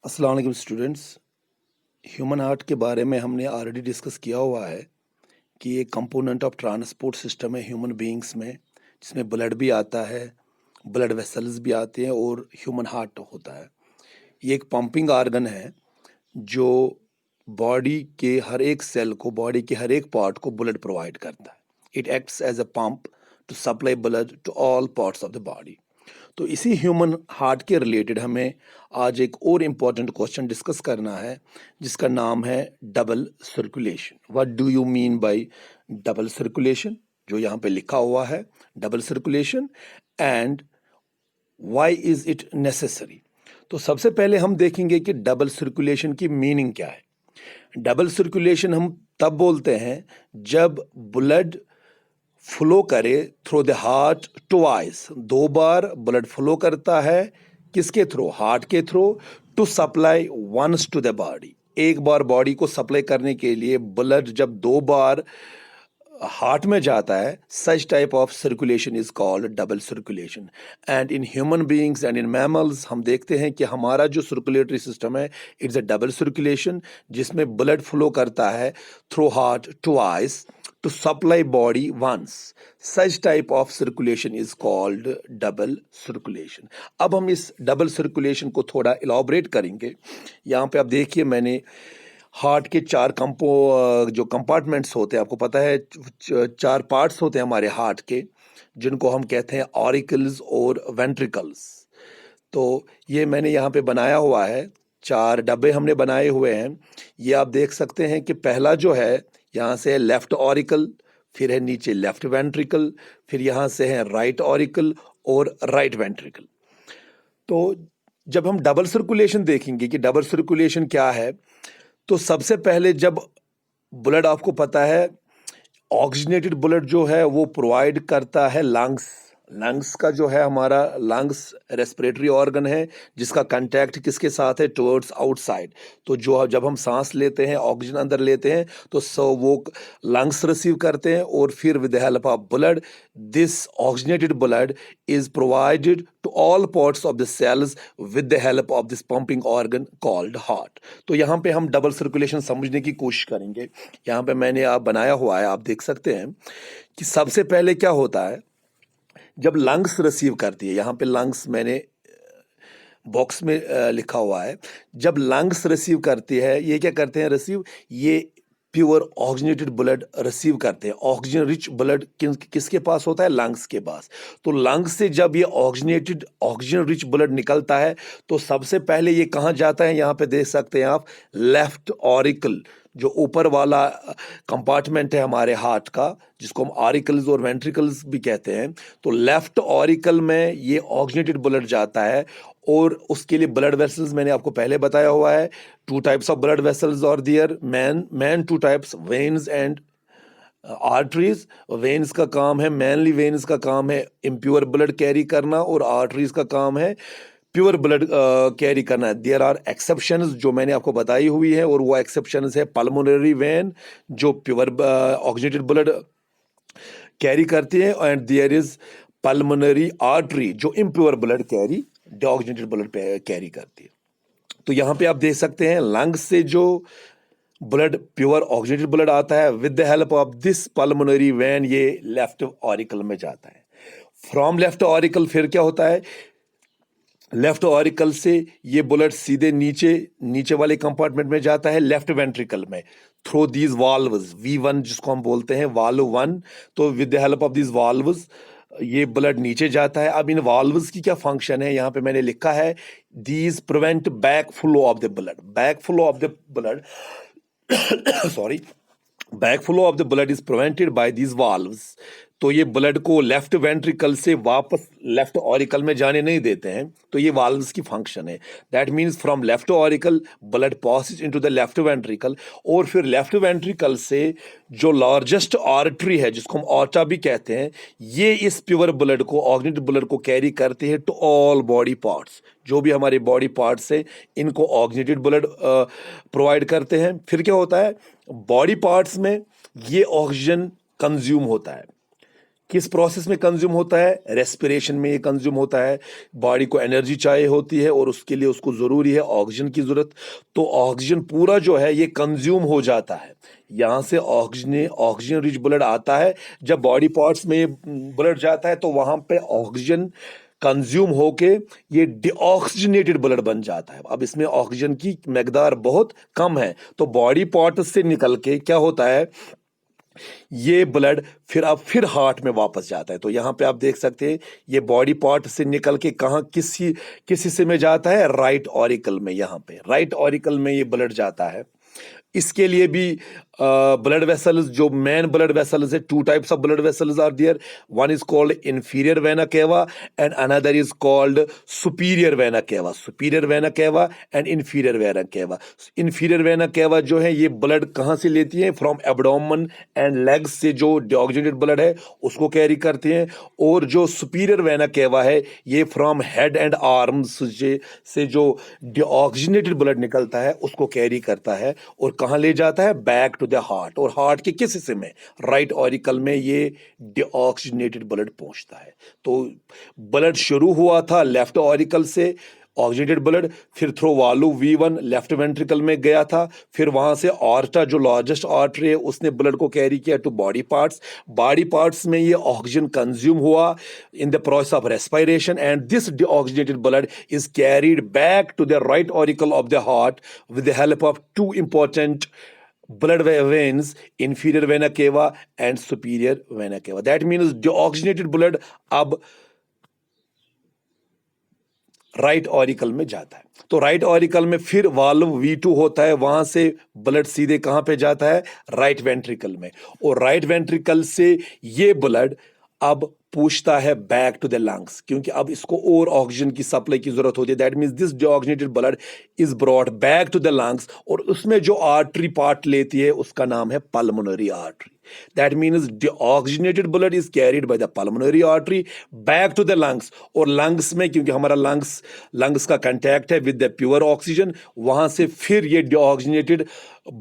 अस्सलाम वालेकुम students. Human heart के बारे में हमने ऑलरेडी डिस्कस किया हुआ है कि ये कंपोनेंट ऑफ ट्रांसपोर्ट सिस्टम है ह्यूमन बीइंग्स में, जिसमें ब्लड भी आता है, ब्लड वेसल्स भी आते हैं और ह्यूमन हार्ट होता है। ये एक पंपिंग ऑर्गन है जो बॉडी के हर एक सेल को, बॉडी के हर एक पार्ट को ब्लड प्रोवाइड करता है। It acts as a pump to supply blood to all parts of the body. तो इसी ह्यूमन हार्ट के रिलेटेड हमें आज एक और इम्पॉर्टेंट क्वेश्चन डिस्कस करना है, जिसका नाम है double circulation. What do you mean by double circulation? जो यहाँ पे लिखा हुआ है double circulation, and why is it necessary. तो सबसे पहले हम देखेंगे कि डबल सर्कुलेशन की मीनिंग क्या है। डबल सर्कुलेशन हम तब बोलते हैं जब ब्लड फ्लो करे थ्रू द हार्ट ट्वाइस, दो बार ब्लड फ्लो करता है। किसके थ्रू? हार्ट के थ्रू। To supply once to the body, एक बार बॉडी को सप्लाई करने के लिए ब्लड जब दो बार हार्ट में जाता है, such type of circulation is called double circulation. And in human beings and in mammals हम देखते हैं कि हमारा जो सर्कुलेटरी सिस्टम है, इट्स अ डबल सर्कुलेशन, जिसमें ब्लड फ्लो करता है through heart twice to supply body once. Such type of circulation is called double circulation. अब हम इस डबल सर्कुलेशन को थोड़ा इलाबरेट करेंगे। यहाँ पे आप देखिए, मैंने हार्ट के जो कंपार्टमेंट्स होते हैं, आपको पता है चार पार्ट्स होते हैं हमारे हार्ट के, जिनको हम कहते हैं ऑरिकल्स और वेंट्रिकल्स। तो ये मैंने यहाँ पे बनाया हुआ है, चार डब्बे हमने बनाए हुए हैं। ये आप देख सकते हैं कि पहला जो है, यहाँ से है लेफ्ट ऑरिकल, फिर है नीचे लेफ्ट वेंट्रिकल, फिर यहाँ से है राइट ऑरिकल और राइट वेंट्रिकल। तो जब हम डबल सर्कुलेशन देखेंगे कि डबल सर्कुलेशन क्या है, तो सबसे पहले जब ब्लड, आपको पता है ऑक्सीजनेटेड ब्लड जो है वो प्रोवाइड करता है लंग्स। लंग्स का जो है हमारा, लंग्स रेस्पिरेटरी ऑर्गन है जिसका कांटेक्ट किसके साथ है? Towards outside. तो जो जब हम सांस लेते हैं, ऑक्सीजन अंदर लेते हैं, तो वो लंग्स रिसीव करते हैं और फिर with the help of blood, this oxygenated blood is provided to all parts of the cells with the help of this pumping organ called heart. तो यहाँ पे हम डबल सर्कुलेशन समझने की कोशिश करेंगे। यहाँ पे मैंने आप बनाया हुआ है, आप देख सकते हैं कि सबसे पहले क्या होता है जब लंग्स रिसीव करती है। यहाँ पे लंग्स मैंने बॉक्स में लिखा हुआ है। जब लंग्स रिसीव करती है, ये क्या करते हैं? रिसीव, ये प्योर ऑक्सीजनेटेड ब्लड रिसीव करते हैं। ऑक्सीजन रिच ब्लड किसके पास होता है? लंग्स के पास। तो लंग्स से जब ये ऑक्सीजन रिच ब्लड निकलता है, तो सबसे पहले ये कहाँ जाता है? यहाँ पे देख सकते हैं आप, लेफ्ट ऑरिकल, जो ऊपर वाला कंपार्टमेंट है हमारे हार्ट का, जिसको हम ऑरिकल्स और वेंट्रिकल्स भी कहते हैं। तो लेफ्ट ऑरिकल में ये ऑक्सीजनेटेड ब्लड जाता है, और उसके लिए ब्लड वेसल्स मैंने आपको पहले बताया हुआ है। Two types of blood vessels और there main two types, veins and arteries. Veins का काम है, मेनली वेन्स का काम है इम्प्योर ब्लड कैरी करना, और आर्टरीज का काम है प्योर ब्लड कैरी करना है। देयर आर एक्सेप्शंस जो मैंने आपको बताई हुई है, और वो एक्सेप्शंस है पल्मोनरी वेन जो प्योर ऑक्सीजनेटेड ब्लड कैरी करती है, and there is pulmonary artery जो impure blood oxygenated blood carry करती है। तो यहाँ पे आप देख सकते हैं, लंग्स से जो ब्लड, प्योर ऑक्सीजनेटेड ब्लड आता है, with the help of this pulmonary vein ये लेफ्ट ऑरिकल में जाता है। फ्रॉम लेफ्ट ऑरिकल फिर क्या होता है? लेफ्ट ऑरिकल से ये ब्लड सीधे नीचे वाले कंपार्टमेंट में जाता है, लेफ्ट वेंट्रिकल में, थ्रू दीज वाल्व्स, V1 जिसको हम बोलते हैं, वाल्व 1। तो with the help of these valves ये ब्लड नीचे जाता है। अब इन वाल्व्स की क्या फंक्शन है? यहाँ पे मैंने लिखा है, these prevent back flow of the blood. Back flow of the blood sorry, back flow of the blood is prevented by these valves. तो ये ब्लड को लेफ्ट वेंट्रिकल से वापस लेफ्ट ऑरिकल में जाने नहीं देते हैं। तो ये वाल्व्स की फंक्शन है। That means from left auricle blood passes into the left ventricle, और फिर लेफ्ट वेंट्रिकल से जो लार्जेस्ट आर्टरी है, जिसको हम ऑर्टा भी कहते हैं, ये इस प्योर ब्लड को, ऑक्सीजनेटेड ब्लड को कैरी करती है टू ऑल बॉडी पार्ट्स। जो भी हमारे बॉडी पार्ट्स हैं, इनको ऑक्सीजनेटेड ब्लड प्रोवाइड करते हैं। फिर क्या होता है? बॉडी पार्ट्स में ये ऑक्सीजन कंज्यूम होता है। किस प्रोसेस में कंज्यूम होता है? रेस्पिरेशन में ये कंज्यूम होता है। बॉडी को एनर्जी चाहिए होती है और उसके लिए उसको ज़रूरी है ऑक्सीजन की ज़रूरत। तो ऑक्सीजन पूरा जो है ये कंज्यूम हो जाता है। यहाँ से ऑक्सीजन रिच ब्लड आता है। जब बॉडी पार्ट्स में ब्लड जाता है तो वहाँ पे ऑक्सीजन कंज्यूम होके ये डिऑक्सीजनेटेड ब्लड बन जाता है। अब इसमें ऑक्सीजन की मकदार बहुत कम है, तो बॉडी पार्ट्स से निकल के क्या होता है, ये ब्लड फिर हार्ट में वापस जाता है। तो यहाँ पे आप देख सकते हैं ये बॉडी पार्ट से निकल के कहाँ किस हिस्से में जाता है? राइट ऑरिकल में। यहाँ पे राइट ऑरिकल में ये ब्लड जाता है। इसके लिए भी ब्लड वेसल्स, जो मेन ब्लड वेसल्स है, two types of blood vessels are there. One is called inferior vena cava and another is called superior vena cava. Superior vena cava and inferior vena cava. Inferior vena cava जो है ये blood कहाँ से लेती है? From abdomen and legs से जो deoxygenated blood है उसको कैरी करते हैं। और जो सुपीरियर वेना केवा है ये फ्रॉम हेड एंड आर्म्स से जो डिऑक्सीजनेटेड ब्लड निकलता है उसको कैरी करता है और कहाँ ले जाता है? Back to the heart. और हार्ट के किस हिस्से में? राइट ऑरिकल में ये डिऑक्सीजनेटेड ब्लड पहुंचता है। तो ब्लड शुरू हुआ था लेफ्ट ऑरिकल से, ऑक्सीजनेटेड ब्लड, फिर थ्रू वालू V1 लेफ्ट वेंट्रिकल में गया था, फिर वहां से ऑर्टा जो लार्जेस्ट आर्टरी है उसने ब्लड को कैरी किया to body parts. Body parts में ये ऑक्सीजन कंज्यूम हुआ in the process of respiration and this deoxygenated blood is carried back to the right auricle of the heart with the help of two important blood veins, inferior vena cava and superior vena cava. That means deoxygenated blood अब right auricle में जाता है। तो right auricle में फिर valve V2 होता है, वहां से ब्लड सीधे कहां पे जाता है? राइट वेंट्रिकल में। और राइट वेंट्रिकल से ये ब्लड अब पूछता है बैक टू द लंग्स, क्योंकि अब इसको और ऑक्सीजन की सप्लाई की जरूरत होती है। That means this deoxygenated blood is brought back to the lungs और उसमें जो आर्टरी पार्ट लेती है उसका नाम है pulmonary artery. That means deoxygenated blood is carried by the pulmonary artery back to the lungs। और lungs में क्योंकि हमारा lungs का contact है with the pure oxygen, वहां से फिर ये deoxygenated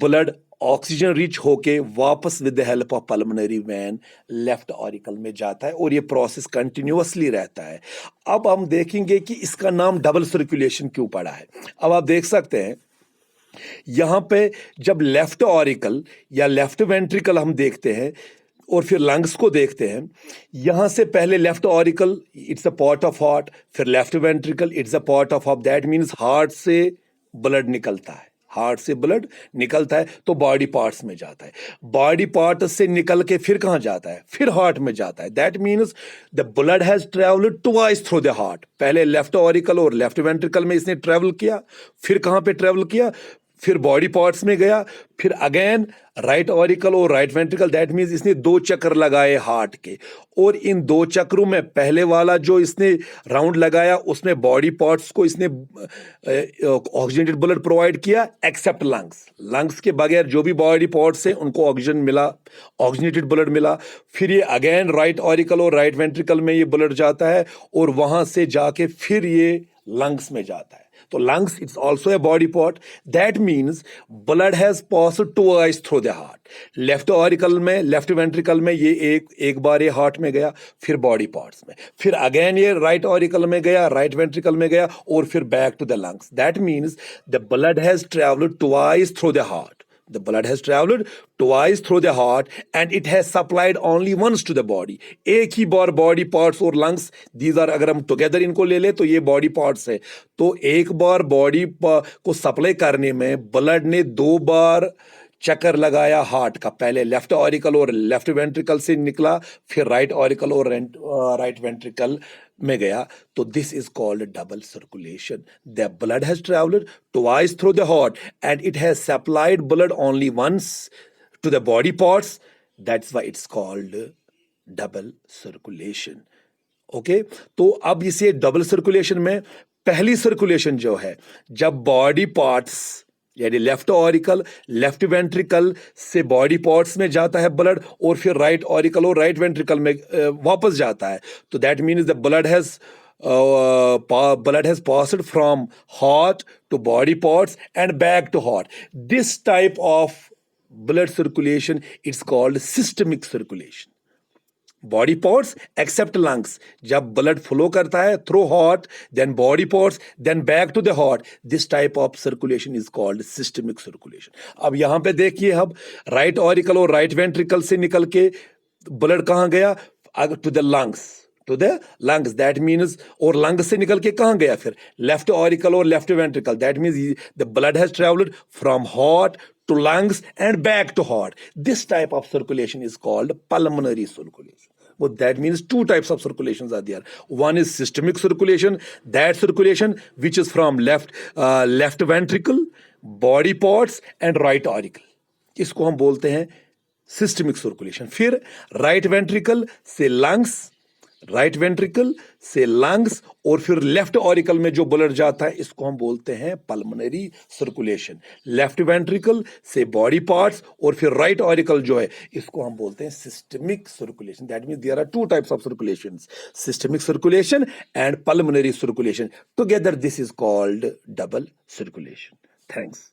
blood ऑक्सीजन रिच होके वापस with the help of pulmonary vein left auricle में जाता है और ये प्रोसेस कंटिन्यूअसली रहता है। अब हम देखेंगे कि इसका नाम डबल सर्कुलेशन क्यों पड़ा है। अब आप देख सकते हैं यहां पे जब लेफ्ट ऑरिकल या लेफ्ट वेंट्रिकल हम देखते हैं और फिर लंग्स को देखते हैं, यहां से पहले left auricle it's a part of heart, फिर left ventricle it's a part of heart. That means heart से ब्लड निकलता है, हार्ट से ब्लड निकलता है तो बॉडी पार्ट्स में जाता है। बॉडी पार्ट से निकल के फिर कहां जाता है? फिर हार्ट में जाता है। That means the blood has travelled twice through the heart. पहले लेफ्ट ऑरिकल और लेफ्ट वेंट्रिकल में इसने ट्रेवल किया, फिर कहां पे ट्रेवल किया? फिर बॉडी पार्ट्स में गया, फिर अगेन राइट ऑरिकल और राइट वेंट्रिकल। दैट मींस इसने 2 चक्कर लगाए हार्ट के, और इन 2 चक्रों में पहले वाला जो इसने राउंड लगाया उसमें बॉडी पार्ट्स को इसने ऑक्सीजनेटेड ब्लड प्रोवाइड किया एक्सेप्ट लंग्स के बगैर जो भी बॉडी पार्ट्स हैं उनको ऑक्सीजन मिला, ऑक्सीजनेटेड ब्लड मिला। फिर ये अगेन राइट ऑरिकल और राइट वेंट्रिकल में ये ब्लड जाता है और वहां से जाके फिर ये लंग्स में जाता है। तो lungs it's also a body part. That means blood has passed twice through the heart. Left auricle में, लेफ्ट वेंट्रिकल में ये एक बार ये हार्ट में गया, फिर बॉडी पार्ट्स में, फिर अगेन ये राइट ऑरिकल में गया, राइट वेंट्रिकल में गया और फिर back to the lungs. That means the blood has travelled twice through the heart. The blood has traveled twice through the heart and it has supplied only once to the body. एक ही बार body parts और lungs, these are अगर हम together इनको ले ले तो ये body parts है। तो एक बार बॉडी को सप्लाई करने में ब्लड ने 2 बार चक्कर लगाया हार्ट का। पहले लेफ्ट ऑरिकल और लेफ्ट वेंट्रिकल से निकला, फिर राइट ऑरिकल और राइट वेंट्रिकल में गया। तो this is called double circulation. The blood has travelled twice through the heart and it has supplied blood only once to the body parts. That's why it's called double circulation. Okay, तो अब इसे double circulation में पहली circulation जो है जब body parts यानी left auricle, left ventricle से बॉडी पार्ट्स में जाता है ब्लड और फिर राइट ऑरिकल और राइट वेंट्रिकल में वापस जाता है, तो that means the blood has passed from heart to body parts and back to heart. This type of blood circulation it's called systemic circulation. Body parts except lungs, जब blood flow करता है through heart, then body parts, then back to the heart, this type of circulation is called systemic circulation. अब यहां पे देखिए, अब right auricle और right ventricle से निकल के ब्लड कहां गया, to the lungs, that means, और लंग से निकल के कहां गया फिर, लेफ्ट ऑरिकल और left ventricle, that means the blood has travelled from heart to lungs and back to heart. This type of circulation is called pulmonary circulation. Well, that means two types of circulations are there. One is systemic circulation, that circulation which is from left ventricle, body parts and right auricle. इसको हम बोलते हैं systemic circulation. फिर right ventricle से lungs, right ventricle से lungs और फिर left auricle में जो ब्लड जाता है इसको हम बोलते हैं पल्मोनरी सर्कुलेशन। लेफ्ट वेंट्रिकल से बॉडी पार्ट्स और फिर राइट ऑरिकल जो है इसको हम बोलते हैं systemic circulation. That means there are two types of circulations, systemic circulation and pulmonary circulation. Together this is called double circulation. Thanks.